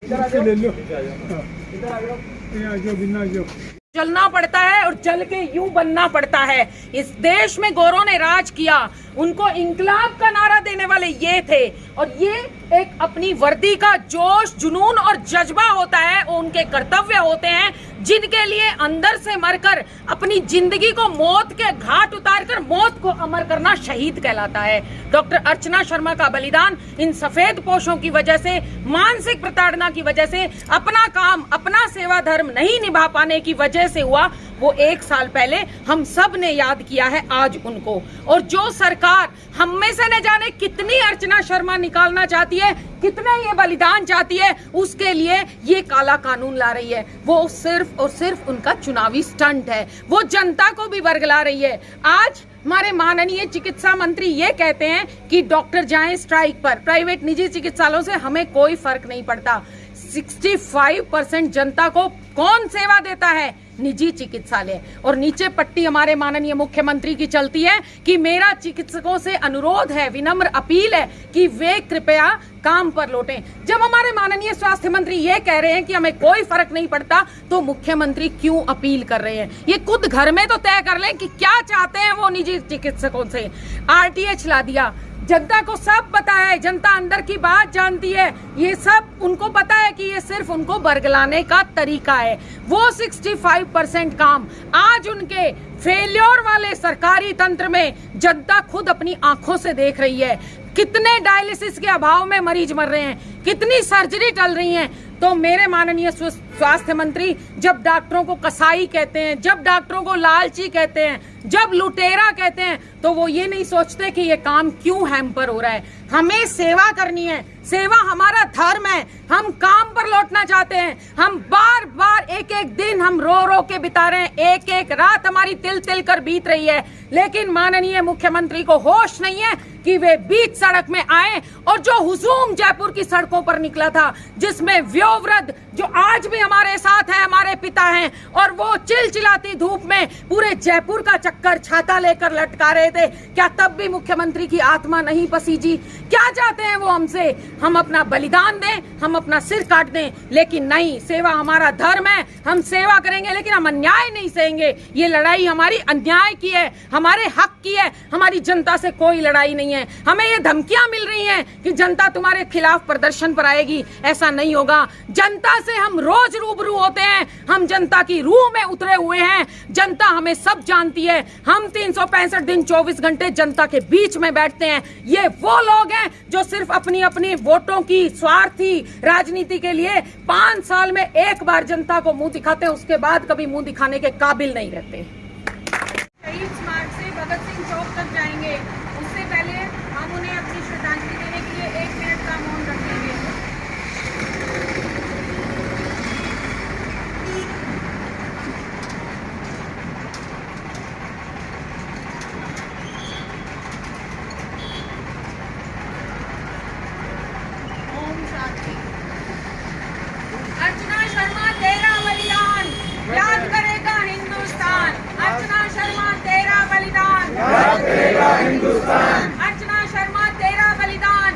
ले लो, चलना पड़ता है और चल के यूं बनना पड़ता है। इस देश में गोरों ने राज किया, उनको इंकलाब का नारा देने वाले ये थे, और ये एक अपनी वर्दी का जोश, जुनून और जज्बा होता है, वो उनके कर्तव्य होते हैं, जिनके लिए अंदर से मरकर अपनी जिंदगी को मौत के घाट उतारकर मौत को अमर करना शहीद कहलाता है। डॉक्टर अर्चना शर्मा का बलिदान इन सफेद पोशों की वजह से, मानसिक प्रताड़ना की वजह से, अपना काम, अपना सेवा धर्म नहीं निभा पाने की वजह से हुआ। वो 1 साल पहले हम सब ने याद किया है आज उनको। और जो सरकार हम में से न जाने कितनी अर्चना शर्मा निकालना चाहती है, कितना ये बलिदान चाहती है, उसके लिए ये काला कानून ला रही है। वो सिर्फ और सिर्फ उनका चुनावी स्टंट है, वो जनता को भी वर्गला रही है। आज हमारे माननीय चिकित्सा मंत्री ये कहते हैं कि डॉक्टर जाएं स्ट्राइक पर, प्राइवेट निजी चिकित्सालयों से हमें कोई फर्क नहीं पड़ता। 65% जनता को कौन सेवा देता है? निजी चिकित्सालय। और नीचे पट्टी हमारे माननीय मुख्यमंत्री की चलती है कि मेरा चिकित्सकों से अनुरोध है, विनम्र अपील है कि वे कृपया काम पर लौटें। जब हमारे माननीय स्वास्थ्य मंत्री ये कह रहे हैं कि हमें कोई फर्क नहीं पड़ता, तो मुख्यमंत्री क्यों अपील कर रहे हैं? ये खुद घर में तो तय कर लें कि क्या चाहते हैं वो निजी चिकित्सकों से। RTH ला दिया, जनता को सब पता है, जनता अंदर की बात जानती है, ये सब उनको पता है कि ये सिर्फ उनको बरगलाने का तरीका है। वो 65% काम आज उनके फेल्योर वाले सरकारी तंत्र में जनता खुद अपनी आंखों से देख रही है। कितने डायलिसिस के अभाव में मरीज मर रहे हैं, कितनी सर्जरी टल रही हैं। तो मेरे माननीय स्वास्थ्य मंत्री जब डॉक्टरों को कसाई कहते हैं, जब डॉक्टरों को लालची कहते हैं, जब लुटेरा कहते हैं, तो वो ये नहीं सोचते कि ये काम क्यों हैम्पर हो रहा है। हमें सेवा करनी है, सेवा हमारा धर्म है, हम काम पर लौटना चाहते हैं। हम बार बार एक एक दिन हम रो रो के बिता रहे हैं, एक एक रात हमारी तिल तिल कर बीत रही है, लेकिन माननीय मुख्यमंत्री को होश नहीं है कि वे बीच सड़क में आए और जो हुजूम जयपुर की सड़कों पर निकला था, जिसमें व्योवृद्ध जो आज भी हमारे साथ है, हमारे पिता हैं, और वो चिलचिलाती धूप में पूरे जयपुर का चक्कर छाता लेकर लटका रहे थे, क्या तब भी मुख्यमंत्री की आत्मा नहीं पसीजी? क्या चाहते हैं वो हमसे? हम अपना बलिदान दें, हम अपना सिर काट दें, लेकिन नहीं, सेवा हमारा धर्म है, हम सेवा करेंगे, लेकिन हम अन्याय नहीं सहेंगे। ये लड़ाई हमारी अन्याय की है, हमारे हक की है, हमारी जनता से कोई लड़ाई नहीं है। हमें ये धमकियां मिल रही हैं कि जनता तुम्हारे खिलाफ प्रदर्शन पर आएगी, ऐसा नहीं होगा। जनता से हम रोज रूबरू होते हैं, हम जनता की रूह में उतरे हुए हैं, जनता हमें सब जानती है। हम 365 दिन 24 घंटे जनता के बीच में बैठते हैं। ये वो लोग हैं जो सिर्फ अपनी अपनी वोटों की स्वार्थी राजनीति के लिए 5 साल में एक बार जनता को मुंह दिखाते हैं, उसके बाद कभी मुंह दिखाने के काबिल नहीं रहते। शहीद स्मारक से भगत सिंह चौक तक जाएंगे, उससे पहले हम उन्हें अपनी श्रद्धांजलि देने के लिए 1 मिनट का मौन रखेंगे। अर्चना शर्मा तेरा बलिदान याद करेगा हिंदुस्तान। अर्चना शर्मा तेरा बलिदान याद करेगा हिंदुस्तान। अर्चना शर्मा तेरा बलिदान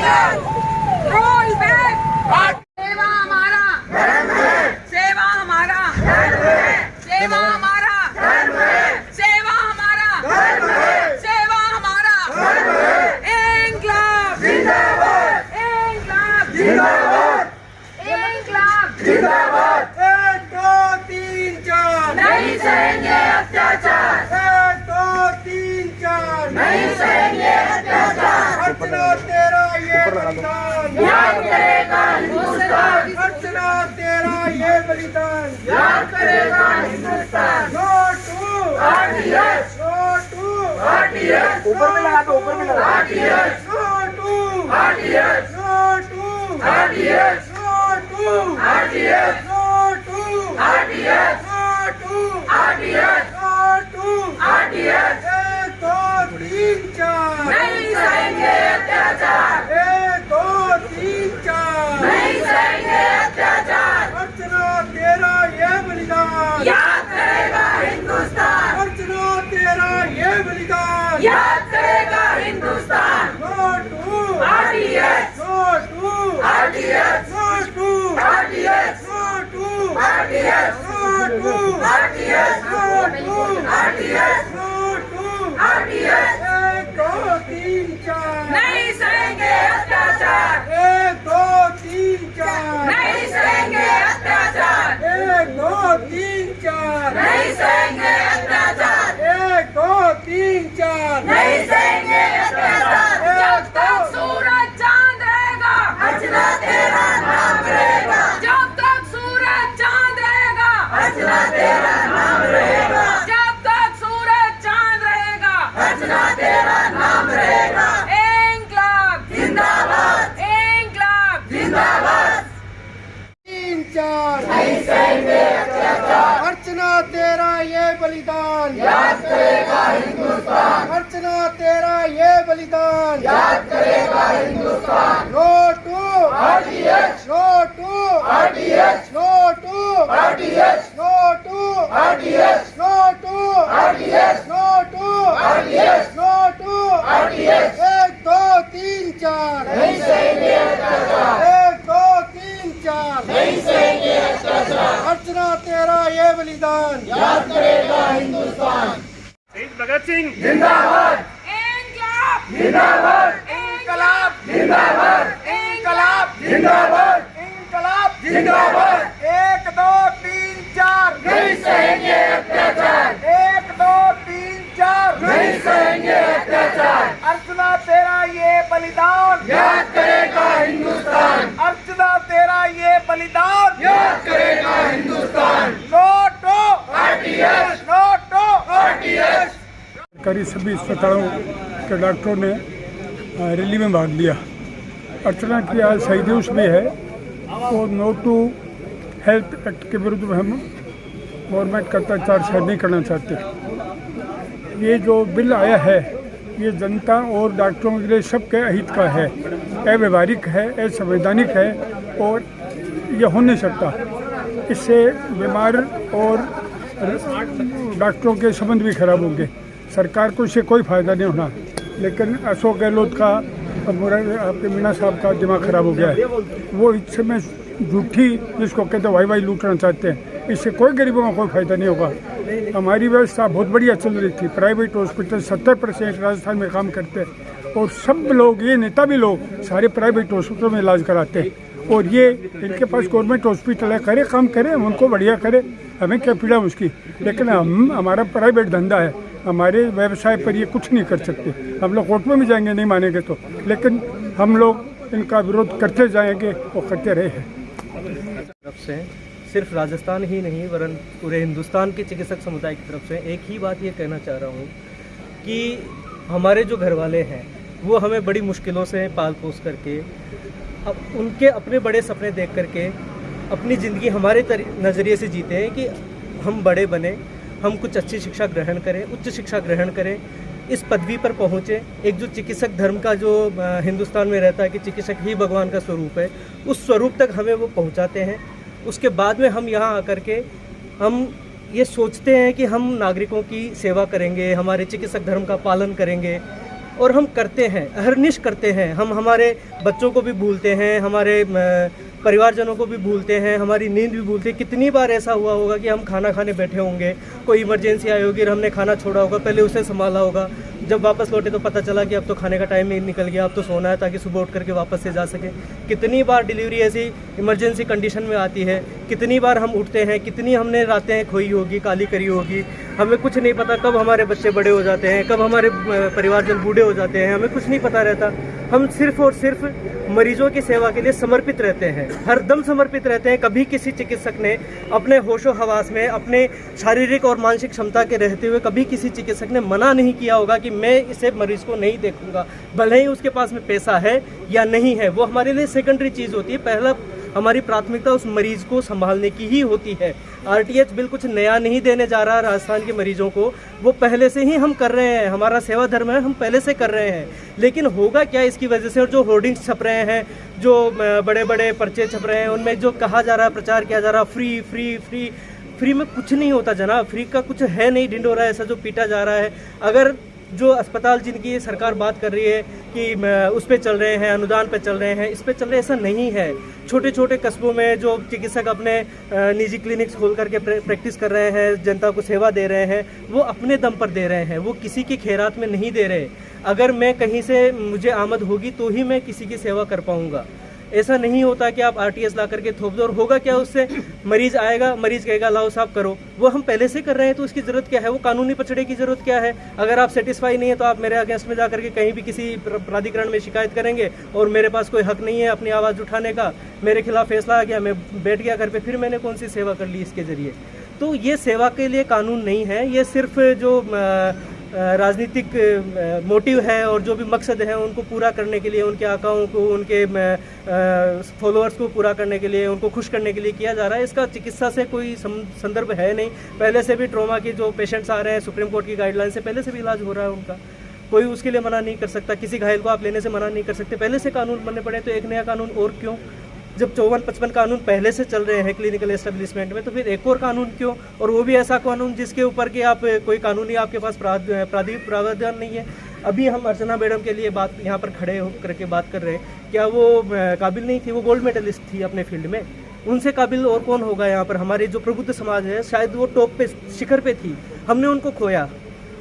रोल बैक। सेवा हमारा धर्म है, सेवा हमारा धर्म है, सेवा हमारा धर्म है, सेवा हमारा धर्म है, सेवा हमारा धर्म है। इंकलाब जिंदाबाद, इंकलाब जिंदाबाद, इंकलाब जिंदाबाद। 1 2 3 4 नहीं सहेंगे अत्याचार, 1 2 3 4 नहीं सहेंगे अत्याचार। अर्चना तेरा ये बलिदान याद करेगा हिंदुस्तान, अर्चना तेरा ये बलिदान याद करेगा Hindustan. No to RDS, no to RDS, ऊपर में लगा दो, ऊपर में लगा RDS, no to RDS, no to RDS, no to RDS, no to RDS, no to RDS, no to RDS. 1 2 3 4 नहीं सहेंगे अत्याचार, 1 2 3 4 नहीं सहेंगे अत्याचार। अर्चना तेरा ये बलिदान याद करेगा हिंदुस्तान, अर्चना तेरा ये बलिदान याद करेगा Hindustan. No to RDS, no to RDS, no to RDS, no to RDS, no to RDS, no to RDS, no to RDS. 1 2 3 4 नहीं सहेंगे अत्याचार, 1 2 3 4 नहीं सहेंगे अत्याचार, 1 2 3 4 नहीं सहेंगे अत्याचार, 1 2 3 4 नहीं सहेंगे अत्याचार। जब तक सूरज चांद रहेगा, अर्चना तेरा नाम रहेगा। जब तक सूरज चांद रहेगा, अर्चना तेरा नाम रहेगा। जब तक सूरज चांद रहेगा, अर्चना तेरा नाम रहेगा। इंकलाब जिंदाबाद, इंकलाब जिंदाबाद। 3 4 नहीं सहेंगे अत्याचार, अर्चना तेरा ये बलिदान याद करेगा हिंदुस्तान, अर्चना तेरा ये बलिदान याद करेगा Hindustan. No to RDS, no to RDS, no to RDS, no to RDS, no to RDS, no to RDS, no to RDS. 1 2 3 4 नहीं सहेंगे अत्याचार, 1 2 3 4 नहीं सहेंगे अत्याचार। अर्चना तेरा ये बलिदान याद करेगा हिंदुस्तान। शहीद भगत सिंह जिंदाबाद, इंकलाब जिंदाबाद, इंकलाब जिंदाबाद, इंकलाब जिंदाबाद, इंकलाब जिंदाबाद। 1 2 3 4 नहीं सहेंगे अत्याचार, 1 2 3 4 नहीं सहेंगे अत्याचार। अर्चना तेरा ये बलिदान याद करेगा हिंदुस्तान, अर्चना तेरा ये बलिदान याद करेगा Hindustan. No to RDS, no to RDS. सरकारी सभी अस्पतालों के डॉक्टरों ने रैली में भाग लिया। अर्चना की आज सही दिवस भी है और नो टू हेल्थ एक्ट के विरुद्ध हम गवर्नमेंट का अत्याचार सहन नहीं करना चाहते। ये जो बिल आया है ये जनता और डॉक्टरों के लिए सबके हित का है, अव्यवहारिक है, असंवैधानिक है और ये हो नहीं सकता। इससे बीमार और डॉक्टरों के संबंध भी खराब होंगे। सरकार को इससे कोई फ़ायदा नहीं होना, लेकिन अशोक गहलोत का आपके मीणा साहब का दिमाग खराब हो गया है। वो इस समय झूठी जिसको कहते हैं वाई लूटना चाहते हैं। इससे कोई गरीबों का कोई फ़ायदा नहीं होगा। हमारी व्यवस्था बहुत बढ़िया चल रही थी। प्राइवेट हॉस्पिटल 70% राजस्थान में काम करते हैं और सब लोग, ये नेता भी लोग सारे प्राइवेट हॉस्पिटलों में इलाज कराते हैं। और ये इनके पास गवर्नमेंट हॉस्पिटल है, करे काम करे, उनको बढ़िया करे, हमें क्या पीड़ा उसकी। लेकिन हमारा प्राइवेट धंधा है, हमारे व्यवसाय पर ये कुछ नहीं कर सकते। हम लोग कोर्ट में भी जाएंगे नहीं मानेंगे तो, लेकिन हम लोग इनका विरोध करते जाएंगे और करते रहे हैं। तरफ से सिर्फ राजस्थान ही नहीं वरन पूरे हिंदुस्तान के चिकित्सक समुदाय की तरफ से एक ही बात ये कहना चाह रहा हूँ कि हमारे जो घर वाले हैं वो हमें बड़ी मुश्किलों से पाल पोस करके, अब उनके अपने बड़े सपने देख करके अपनी ज़िंदगी हमारे नज़रिए से जीते हैं कि हम बड़े बने, हम कुछ अच्छी शिक्षा ग्रहण करें, उच्च शिक्षा ग्रहण करें, इस पदवी पर पहुँचे। एक जो चिकित्सक धर्म का जो हिंदुस्तान में रहता है कि चिकित्सक ही भगवान का स्वरूप है, उस स्वरूप तक हमें वो पहुँचाते हैं। उसके बाद में हम यहाँ आकर के हम ये सोचते हैं कि हम नागरिकों की सेवा करेंगे, हमारे चिकित्सक धर्म का पालन करेंगे, और हम करते हैं, अहर्निश करते हैं। हम हमारे बच्चों को भी भूलते हैं, हमारे परिवारजनों को भी भूलते हैं, हमारी नींद भी भूलते हैं। कितनी बार ऐसा हुआ होगा कि हम खाना खाने बैठे होंगे, कोई इमरजेंसी आई होगी और हमने खाना छोड़ा होगा, पहले उसे संभाला होगा, जब वापस लौटे तो पता चला कि अब तो खाने का टाइम ही निकल गया, अब तो सोना है ताकि सुबह उठ करके वापस से जा सके। कितनी बार डिलीवरी ऐसी इमरजेंसी कंडीशन में आती है, कितनी बार हम उठते हैं, कितनी हमने रातें खोई होगी, काली करी होगी, हमें कुछ नहीं पता कब हमारे बच्चे बड़े हो जाते हैं, कब हमारे परिवारजन बूढ़े हो जाते हैं, हमें कुछ नहीं पता रहता। हम सिर्फ और सिर्फ मरीजों की सेवा के लिए समर्पित रहते हैं, हर दम समर्पित रहते हैं। कभी किसी चिकित्सक ने अपने होशो हवास में, अपने शारीरिक और मानसिक क्षमता के रहते हुए कभी किसी चिकित्सक ने मना नहीं किया होगा कि मैं इसे मरीज को नहीं देखूंगा, भले ही उसके पास में पैसा है या नहीं है। वो हमारे लिए सेकेंडरी चीज़ होती है, पहला हमारी प्राथमिकता उस मरीज को संभालने की ही होती है। आरटीएच बिल कुछ नया नहीं देने जा रहा राजस्थान के मरीजों को, वो पहले से ही हम कर रहे हैं, हमारा सेवा धर्म है, हम पहले से कर रहे हैं। लेकिन होगा क्या इसकी वजह से, और जो होर्डिंग्स छप रहे हैं, जो बड़े बड़े पर्चे छप रहे हैं, उनमें जो कहा जा रहा है, प्रचार किया जा रहा है, फ्री फ्री फ्री फ्री में कुछ नहीं होता जनाब, फ्री का कुछ है नहीं, ढिंढोरा ऐसा जो पीटा जा रहा है। अगर जो अस्पताल जिनकी सरकार बात कर रही है कि उस पे चल रहे हैं, अनुदान पे चल रहे हैं, इस पे चल रहे हैं, ऐसा नहीं है। छोटे छोटे कस्बों में जो चिकित्सक अपने निजी क्लिनिक्स खोल करके प्रैक्टिस कर रहे हैं, जनता को सेवा दे रहे हैं, वो अपने दम पर दे रहे हैं, वो किसी के खैरात में नहीं दे रहे। अगर मैं कहीं से मुझे आमद होगी तो ही मैं किसी की सेवा कर पाऊँगा। ऐसा नहीं होता कि आप आरटीएस ला करके थोप दो और होगा क्या उससे, मरीज आएगा, मरीज कहेगा लाओ साहब करो, वो हम पहले से कर रहे हैं तो उसकी ज़रूरत क्या है, वो कानूनी पचड़े की ज़रूरत क्या है। अगर आप सेटिस्फाई नहीं है तो आप मेरे अगेंस्ट में जा करके कहीं भी किसी प्राधिकरण में शिकायत करेंगे और मेरे पास कोई हक नहीं है अपनी आवाज़ उठाने का, मेरे खिलाफ फैसला आ गया, मैं बैठ गया घर पर, फिर मैंने कौन सी सेवा कर ली इसके ज़रिए। तो ये सेवा के लिए कानून नहीं है, ये सिर्फ जो राजनीतिक मोटिव है और जो भी मकसद है उनको पूरा करने के लिए, उनके आकाओं को, उनके फॉलोअर्स को पूरा करने के लिए, उनको खुश करने के लिए किया जा रहा है। इसका चिकित्सा से कोई संदर्भ है नहीं। पहले से भी ट्रॉमा के जो पेशेंट्स आ रहे हैं, सुप्रीम कोर्ट की गाइडलाइन से पहले से भी इलाज हो रहा है उनका, कोई उसके लिए मना नहीं कर सकता। किसी घायल को आप लेने से मना नहीं कर सकते, पहले से कानून बनने पड़े, तो एक नया कानून और क्यों? जब 54-55 कानून पहले से चल रहे हैं क्लिनिकल एस्टेब्लिशमेंट में, तो फिर एक और कानून क्यों? और वो भी ऐसा कानून जिसके ऊपर कि आप कोई कानूनी आपके पास प्रावधान नहीं है। अभी हम अर्चना मैडम के लिए बात यहाँ पर खड़े हो करके बात कर रहे हैं, क्या वो काबिल नहीं थी? वो गोल्ड मेडलिस्ट थी अपने फील्ड में, उनसे काबिल और कौन होगा यहाँ पर? हमारे जो प्रबुद्ध समाज है, शायद वो टॉप पे, शिखर पे थी, हमने उनको खोया।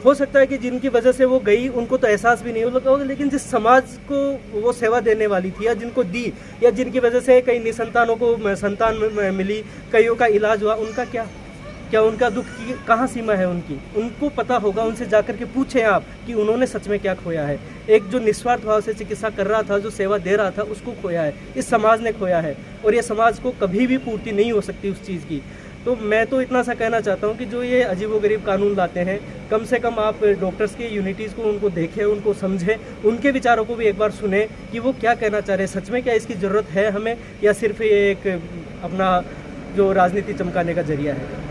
हो सकता है कि जिनकी वजह से वो गई उनको तो एहसास भी नहीं होगा, लेकिन जिस समाज को वो सेवा देने वाली थी या जिनको दी, या जिनकी वजह से कई निसंतानों को संतान मिली, कईयों का इलाज हुआ, उनका क्या उनका दुख की कहाँ सीमा है उनकी? उनको पता होगा, उनसे जाकर के पूछें आप कि उन्होंने सच में क्या खोया है। एक जो निस्वार्थ भाव से चिकित्सा कर रहा था, जो सेवा दे रहा था, उसको खोया है, इस समाज ने खोया है, और ये समाज को कभी भी पूर्ति नहीं हो सकती उस चीज़ की। तो मैं तो इतना सा कहना चाहता हूँ कि जो ये अजीबोगरीब कानून लाते हैं, कम से कम आप डॉक्टर्स की यूनिटीज़ को उनको देखें, उनको समझें, उनके विचारों को भी एक बार सुने कि वो क्या कहना चाह रहे हैं, सच में क्या इसकी ज़रूरत है हमें, या सिर्फ ये एक अपना जो राजनीति चमकाने का जरिया है।